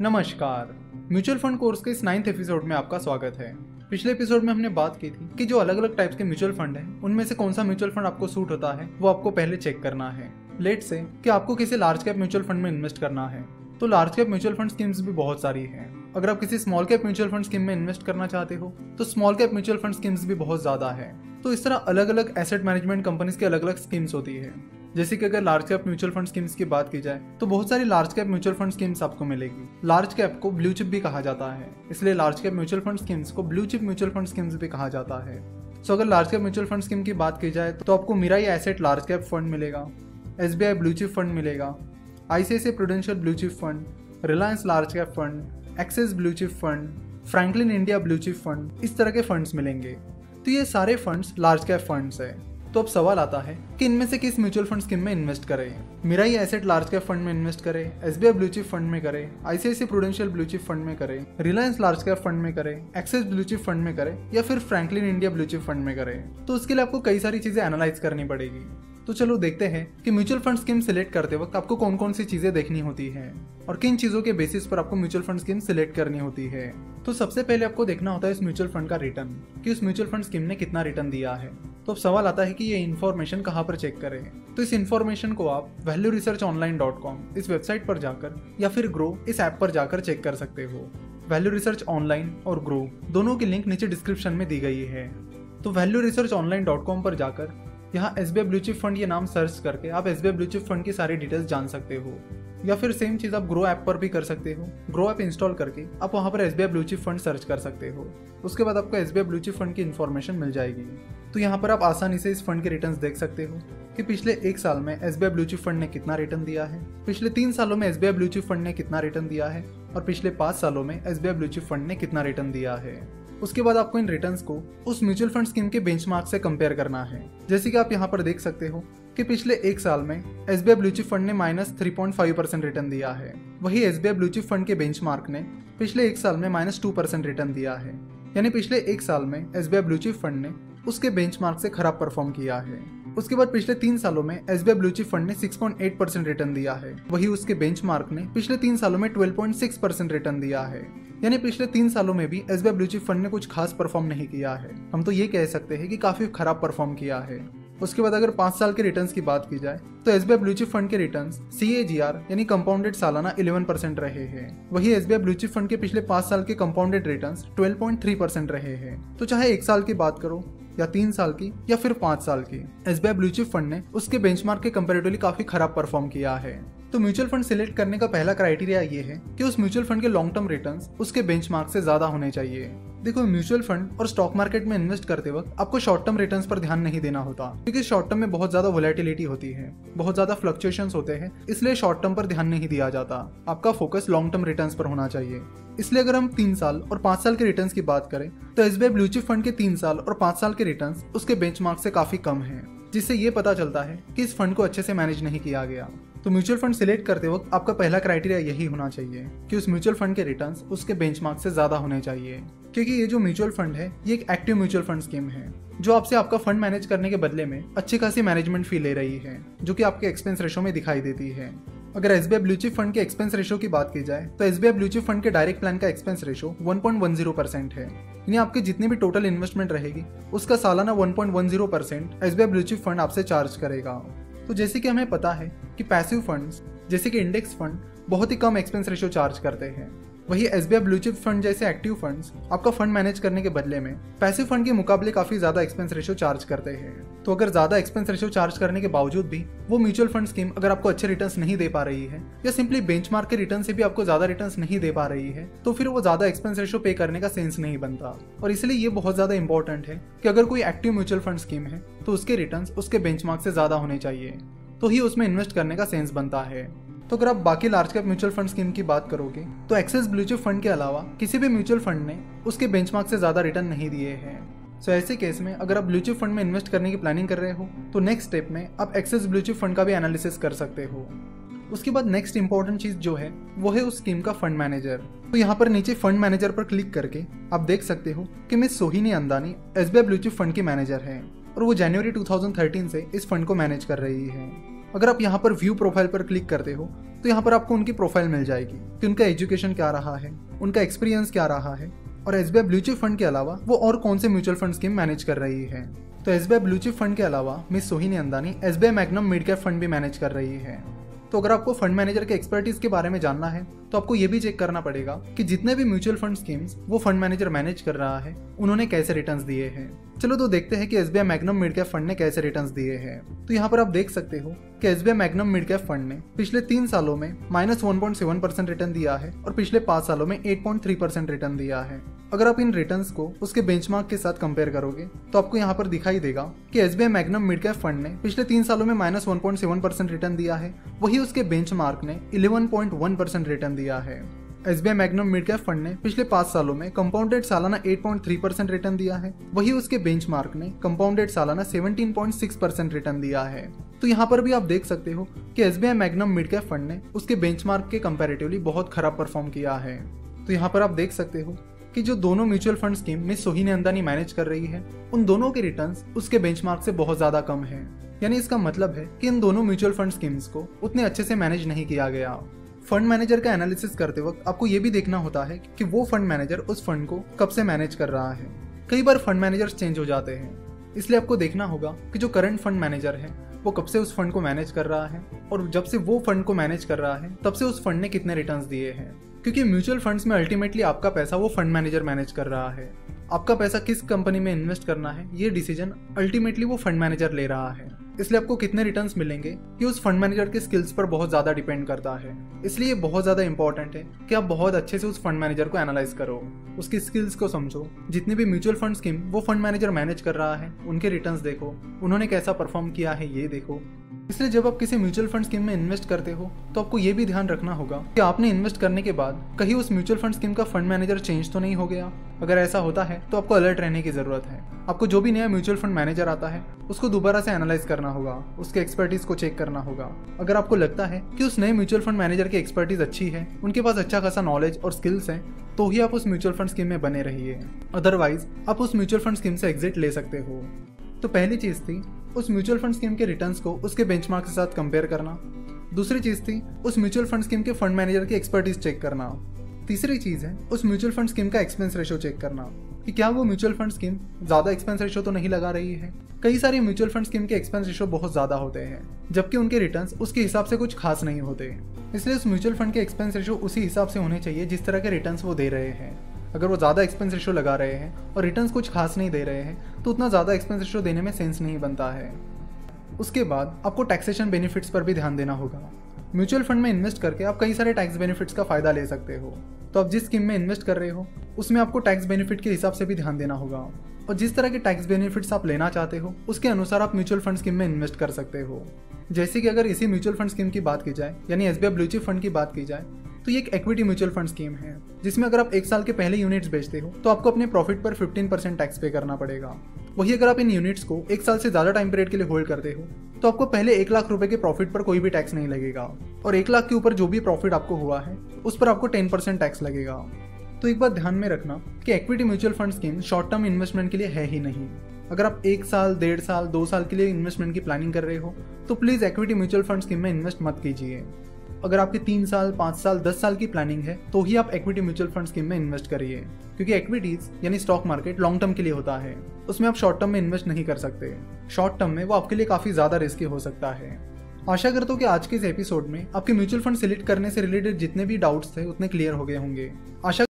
नमस्कार। Mutual fund course के इस 9th एपिसोड में आपका स्वागत है। पिछले एपिसोड में हमने बात की थी कि जो अलग अलग टाइप्स के म्यूचुअल फंड हैं, उनमें से कौन सा म्यूचुअल फंड आपको सूट होता है वो आपको पहले चेक करना है। लेट से कि आपको किसी लार्ज कैप म्यूचुअल फंड में इन्वेस्ट करना है, तो large cap mutual fund schemes भी बहुत सारी हैं। अगर आप किसी small cap mutual fund scheme में इन्वेस्ट करना चाहते हो तो small cap mutual fund schemes भी बहुत ज्यादा है। तो इस तरह अलग अलग एसेट मैनेजमेंट कंपनीज की अलग अलग स्कीम्स होती है। जैसे कि अगर large cap mutual fund schemes की बात की जाए तो बहुत सारी large cap mutual fund schemes आपको मिलेगी। लार्ज कैप को ब्लू चिप भी कहा जाता है, इसलिए large cap mutual fund schemes को blue chip mutual fund schemes भी कहा जाता है। सो अगर large cap mutual fund scheme की बात की जाए तो आपको Mirae asset large cap fund मिलेगा, SBI ब्लू चिप फंड मिलेगा, ICICI prudential blue chip fund, Reliance large cap fund, axis blue chip fund, Franklin India blue chip fund, इस तरह के फंड्स मिलेंगे। तो ये सारे फंड्स लार्ज कैप फंड्स है। तो अब सवाल आता है कि इनमें से किस म्यूचुअल फंड स्कीम में इन्वेस्ट करें। Mirae asset large cap fund में इन्वेस्ट करें, SBI ब्लू चिप फंड में करें, ICICI prudential blue chip fund में करें, रिलायंस लार्ज कैप फंड में करें, एक्सिस ब्लू चिप फंड में करें या फिर Franklin India blue chip fund में करें। तो उसके लिए आपको कई सारी चीजें एनालाइज करनी पड़ेगी। तो चलो देखते हैं कि म्यूचुअल फंड स्कीम सिलेक्ट करते वक्त आपको कौन कौन सी चीजें देखनी होती है और किन चीजों के बेसिस पर आपको म्यूचुअल फंड स्कीम सिलेक्ट करनी होती है। तो सबसे पहले आपको देखना होता है इस म्यूचुअल फंड का रिटर्न, कि उस म्यूचुअल फंड स्कीम ने कितना रिटर्न दिया है। तो अब सवाल आता है कि ये इन्फॉर्मेशन कहाँ पर चेक करें। तो इस इन्फॉर्मेशन को आप valueresearchonline.com इस वेबसाइट पर जाकर या फिर ग्रो इस ऐप पर जाकर चेक कर सकते हो। वैल्यू रिसर्च ऑनलाइन और ग्रो दोनों की लिंक नीचे डिस्क्रिप्शन में दी गई है। तो valueresearchonline.com पर जाकर यहाँ SBI ब्लू चिप फंड ये नाम सर्च करके आप SBI ब्लू चिप फंड की सारी डिटेल्स जान सकते हो, या फिर सेम चीज़ आप ग्रो ऐप पर भी कर सकते हो। ग्रो ऐप इंस्टॉल करके आप वहाँ पर SBI blue chip fund search कर सकते हो। उसके बाद आपको SBI ब्लू चिप फंड की इन्फॉर्मेशन मिल जाएगी। तो यहाँ पर आप आसानी से इस फंड के रिटर्न्स देख सकते हो कि पिछले 1 साल में SBI ब्लू चिप फंड ने कितना रिटर्न दिया है, पिछले 3 सालों में SBI ब्लू चिप फंड ने कितना रिटर्न दिया है और पिछले 5 सालों में SBI ब्लू चिप फंड ने कितना रिटर्न दिया है। उसके बाद आपको इन रिटर्न्स को उस म्यूचुअल फंड स्कीम के बेंचमार्क से कंपेयर करना है। जैसे कि आप यहाँ पर देख सकते हो कि पिछले 1 साल में SBI ब्लू चिप फंड ने -3.5% रिटर्न दिया है, वही SBI ब्लू चिप फंड के बेंचमार्क ने पिछले 1 साल में -2% रिटर्न दिया है। यानी पिछले 1 साल में SBI ब्लू चिप फंड ने उसके बेंचमार्क से खराब परफॉर्म किया है। उसके बाद पिछले 3 सालों में SBI ब्लू चिप फंड ने 6.8% रिटर्न दिया है, वही उसके बेंचमार्क ने पिछले 3 सालों में 12.6% रिटर्न दिया है। यानी पिछले 3 सालों में भी SBI ब्लू चिप फंड ने कुछ खास परफॉर्म नहीं किया है, हम तो ये कह सकते हैं कि काफी खराब परफॉर्म किया है। उसके बाद अगर 5 साल के रिटर्न्स की बात की जाए तो SBI ब्लू चिप फंड के रिटर्न्स CAGR यानी कंपाउंडेड सालाना 11% रहे हैं, वही SBI ब्लू चिप फंड के पिछले 5 साल के कंपाउंडेड रिटर्न्स 12.3% रहे हैं। तो चाहे 1 साल की बात करो या 3 साल की या फिर 5 साल की, SBI ब्लू चिप फंड ने उसके बेंचमार्क के कंपैरेटिवली काफी खराब परफॉर्म किया है। तो म्यूचुअल फंड सिलेक्ट करने का पहला क्राइटेरिया ये है कि उस म्यूचुअल फंड के लॉन्ग टर्म रिटर्न्स उसके बेंचमार्क से ज्यादा होने चाहिए। देखो, म्यूचुअल फंड और स्टॉक मार्केट में इन्वेस्ट करते वक्त आपको शॉर्ट टर्म रिटर्न्स पर ध्यान नहीं देना होता, क्योंकि शॉर्ट टर्म में बहुत ज्यादा वोलेटिलिटी होती है, बहुत ज्यादा फ्लक्चुएशंस होते हैं, इसलिए शॉर्ट टर्म पर ध्यान नहीं दिया जाता। आपका फोकस लॉन्ग टर्म रिटर्न्स पर होना चाहिए। इसलिए अगर हम 3 साल और 5 साल के रिटर्न्स की बात करें तो SBI ब्लू चिप फंड के 3 साल और 5 साल के रिटर्न्स उसके बेंचमार्क से काफी कम है, जिससे ये पता चलता है कि इस फंड को अच्छे से मैनेज नहीं किया गया। तो म्यूचुअल फंड सिलेक्ट करते वक्त आपका पहला क्राइटेरिया यही होना चाहिए कि उस म्यूचुअल फंड के रिटर्न्स उसके बेंचमार्क से ज्यादा होने चाहिए, क्योंकि ये जो म्यूचुअल फंड है ये एक एक्टिव म्यूचुअल फंड स्कीम है जो आपसे आपका फंड मैनेज करने के बदले में अच्छी खासी मैनेजमेंट फी ले रही है, जो कि आपके एक्सपेंस रेशो में दिखाई देती है। अगर SBI ब्लू चिप फंड के एक्सपेंस रेशो की बात की जाए तो SBI ब्लू चिप फंड के डायरेक्ट प्लान का एक्सपेंस रेशो 1.10% है, यानी आपकी जितनी भी टोटल इन्वेस्टमेंट रहेगी उसका सालाना 1.10% SBI ब्लू चिप फंड आपसे चार्ज करेगा। तो जैसे कि हमें पता है कि पैसिव फंड्स जैसे कि इंडेक्स फंड बहुत ही कम एक्सपेंस रेशो चार्ज करते हैं, वही SBI ब्लू चिप फंड जैसे एक्टिव फंड्स आपका फंड मैनेज करने के बदले में पैसिव फंड के मुकाबले काफी ज्यादा एक्सपेंस रेशो चार्ज करते हैं। तो अगर ज्यादा एक्सपेंस रेशो चार्ज करने के बावजूद भी वो म्यूचुअल फंड स्कीम अगर आपको अच्छे रिटर्न्स नहीं दे पा रही है या सिंपली बेंचमार्क के रिटर्न से भी आपको ज्यादा रिटर्न्स नहीं दे पा रही है, तो फिर वो ज्यादा एक्सपेंस रेशो पे करने का सेंस नहीं बनता। और इसलिए ये बहुत ज्यादा इंपॉर्टेंट है कि अगर कोई एक्टिव म्यूचुअल फंड स्कीम है तो उसके रिटर्न्स उसके बेंचमार्क से ज्यादा होने चाहिए, तो ही उसमें इन्वेस्ट करने का सेंस बनता है। तो अगर आप बाकी large cap mutual fund scheme की बात करोगे तो एक्सिस ब्लू चिप फंड के अलावा किसी भी म्यूचुअल फंड ने उसके बेंचमार्क से ज्यादा रिटर्न नहीं दिए हैं। सो ऐसे केस में अगर आप ब्लू चिप फंड में इन्वेस्ट करने की प्लानिंग कर रहे हो तो नेक्स्ट स्टेप में आप एक्सिस ब्लू चिप फंड का भी एनालिसिस कर सकते हो। उसके बाद नेक्स्ट इंपॉर्टेंट चीज जो है वो है उस स्कीम का फंड मैनेजर। तो यहाँ पर नीचे फंड मैनेजर पर क्लिक करके आप देख सकते हो कि miss Sohini अंदानी SBI blue chip fund की मैनेजर है और वो जनवरी 2013 से इस फंड को मैनेज कर रही है। अगर आप यहाँ पर व्यू प्रोफाइल पर क्लिक करते हो तो यहाँ पर आपको उनकी प्रोफाइल मिल जाएगी कि उनका एजुकेशन क्या रहा है, उनका एक्सपीरियंस क्या रहा है और एसबीआई ब्लू चिप फंड के अलावा वो और कौन से म्यूचुअल फंड स्कीम मैनेज कर रही है। तो एसबीआई ब्लू चिप फंड के अलावा miss Sohini Andani SBI Magnum mid cap fund भी मैनेज कर रही है। तो अगर आपको फंड मैनेजर के एक्सपर्टीज के बारे में जानना है तो आपको ये भी चेक करना पड़ेगा कि जितने भी म्यूचुअल फंड स्कीम्स वो फंड मैनेजर मैनेज कर रहा है उन्होंने कैसे रिटर्न्स दिए हैं। चलो तो देखते हैं कि SBI Magnum mid cap fund ने कैसे रिटर्न्स दिए हैं। तो यहाँ पर आप देख सकते हो कि SBI Magnum mid cap fund ने पिछले 3 सालों में -1.7% रिटर्न दिया है और पिछले 5 सालों में 8.3% रिटर्न दिया है। अगर आप इन रिटर्न्स को उसके बेंचमार्क के साथ कंपेयर करोगे तो आपको यहाँ पर दिखाई देगा कि SBI Magnum mid cap fund ने पिछले 3 सालों में -1.7% रिटर्न दिया है, वही उसके बेंचमार्क ने 11.1% रिटर्न दिया है। SBI Magnum mid cap fund ने पिछले 5 सालों में कंपाउंडेड सालाना 8.3% रिटर्न दिया है, वही उसके बेंचमार्क ने कंपाउंडेड सालाना 17.6% रिटर्न दिया है। तो यहाँ पर भी आप देख सकते हो कि SBI Magnum mid cap fund ने उसके बेंचमार्क के कंपैरेटिवली बहुत खराब परफॉर्म किया है। तो यहाँ पर आप देख सकते हो कि जो दोनों mutual fund scheme miss Sohini अंदानी manage कर रही है उन दोनों के रिटर्न्स उसके बेंचमार्क से बहुत ज्यादा कम है। यानी इसका मतलब है कि इन दोनों म्यूचुअल फंड स्कीम्स को उतने अच्छे से मैनेज नहीं किया गया। फंड मैनेजर का एनालिसिस करते वक्त आपको ये भी देखना होता है कि वो फंड मैनेजर उस फंड को कब से मैनेज कर रहा है। कई बार फंड मैनेजर्स चेंज हो जाते हैं, इसलिए आपको देखना होगा कि जो करंट फंड मैनेजर है वो कब से उस फंड को मैनेज कर रहा है और जब से वो फंड को मैनेज कर रहा है तब से उस फंड ने कितने रिटर्न्स दिए हैं। क्योंकि म्यूचुअल फंड्स में अल्टीमेटली आपका पैसा वो फंड मैनेजर मैनेज कर रहा है। आपका पैसा किस कंपनी में इन्वेस्ट करना है ये डिसीजन अल्टीमेटली वो फंड मैनेजर ले रहा है। इसलिए आपको कितने रिटर्न्स मिलेंगे ये उस फंड मैनेजर के स्किल्स पर बहुत ज्यादा डिपेंड करता है। इसलिए बहुत ज्यादा इंपॉर्टेंट है कि आप बहुत अच्छे से उस फंड मैनेजर को एनालाइज करो, उसकी स्किल्स को समझो। जितने भी म्यूचुअल फंड स्कीम वो फंड मैनेजर मैनेज कर रहा है उनके रिटर्न्स देखो, उन्होंने कैसा परफॉर्म किया है ये देखो। इसलिए जब आप किसी म्यूचुअल फंड स्कीम में इन्वेस्ट करते हो तो आपको ये भी ध्यान रखना होगा कि आपने इन्वेस्ट करने के बाद कहीं उस म्यूचुअल फंड स्कीम का फंड मैनेजर चेंज तो नहीं हो गया। अगर ऐसा होता है तो आपको अलर्ट रहने की जरूरत है। आपको जो भी नया म्यूचुअल फंड मैनेजर आता है उसको दोबारा से एनालाइज करना होगा, उसके एक्सपर्टीज को चेक करना होगा। अगर आपको लगता है कि उस नए म्यूचुअल फंड मैनेजर की एक्सपर्टीज अच्छी है, उनके पास अच्छा खासा नॉलेज और स्किल्स है, तो ही आप उस म्यूचुअल फंड स्कीम में बने रहिए। अदरवाइज आप उस म्यूचुअल फंड स्कीम से एग्जिट ले सकते हो। तो पहली चीज थी उस म्यूचुअल फंड स्कीम के रिटर्न्स को उसके बेंचमार्क के साथ कंपेयर करना। दूसरी चीज थी उस म्यूचुअल फंड स्कीम के फंड मैनेजर की एक्सपर्टीज चेक करना। तीसरी चीज है उस म्यूचुअल फंड स्कीम का एक्सपेंस रेशो चेक करना कि क्या वो म्यूचुअल फंड स्कीम ज्यादा एक्सपेंस रेशो तो नहीं लगा रही है। कई सारी म्यूचुअल फंड स्कीम के एक्सपेंस रेशो बहुत ज्यादा होते हैं जबकि उनके रिटर्न्स उसके हिसाब से कुछ खास नहीं होते। इसलिए उस म्यूचुअल फंड के एक्सपेंस रेशो उसी हिसाब से होने चाहिए जिस तरह के रिटर्न्स वो दे रहे हैं। अगर वो ज़्यादा एक्सपेंस रेशो लगा रहे हैं और रिटर्न्स कुछ खास नहीं दे रहे हैं तो उतना ज़्यादा एक्सपेंस रेशो देने में सेंस नहीं बनता है। उसके बाद आपको टैक्सेशन बेनिफिट्स पर भी ध्यान देना होगा। म्यूचुअल फंड में इन्वेस्ट करके आप कई सारे टैक्स बेनिफिट्स का फायदा ले सकते हो। तो आप जिस स्कीम में इन्वेस्ट कर रहे हो उसमें आपको टैक्स बेनिफिट के हिसाब से भी ध्यान देना होगा और जिस तरह के टैक्स बेनिफिट्स आप लेना चाहते हो उसके अनुसार आप म्यूचुअल फंड स्कीम में इन्वेस्ट कर सकते हो। जैसे कि अगर इसी म्यूचुअल फंड स्कीम की बात की जाए यानी एसबीआई ब्लू चिप फंड की बात की जाए तो ये एक इक्विटी म्यूचुअल फंड स्कीम है जिसमें अगर आप 1 साल के पहले यूनिट्स बेचते हो तो आपको अपने प्रॉफिट पर 15% टैक्स पे करना पड़ेगा। वही अगर आप इन यूनिट्स को 1 साल से ज्यादा टाइम पीरियड के लिए होल्ड करते हो तो आपको पहले 1 लाख रुपए के प्रॉफिट पर कोई भी टैक्स नहीं लगेगा और 1 लाख के ऊपर जो भी प्रॉफिट आपको हुआ है उस पर आपको 10% टैक्स लगेगा। तो एक बात ध्यान में रखना कि equity mutual fund scheme short term investment के लिए है ही नहीं। अगर आप 1 साल, 1.5 साल, 2 साल के लिए इन्वेस्टमेंट की प्लानिंग कर रहे हो तो please equity mutual fund scheme में इन्वेस्ट मत कीजिए। अगर आपकी 3 साल, 5 साल, 10 साल की प्लानिंग है तो ही आप इक्विटी म्यूचुअल फंड स्कीम में इन्वेस्ट करिए, क्योंकि इक्विटीज यानी स्टॉक मार्केट लॉन्ग टर्म के लिए होता है, उसमें आप शॉर्ट टर्म में इन्वेस्ट नहीं कर सकते। शॉर्ट टर्म में वो आपके लिए काफी ज्यादा रिस्की हो सकता है। आशा करता हूँ कि आज के इस एपिसोड में आपके म्यूचुअल फंड सिलेक्ट करने से रिलेटेड जितने भी डाउट्स थे उतने क्लियर हो गए होंगे। आशा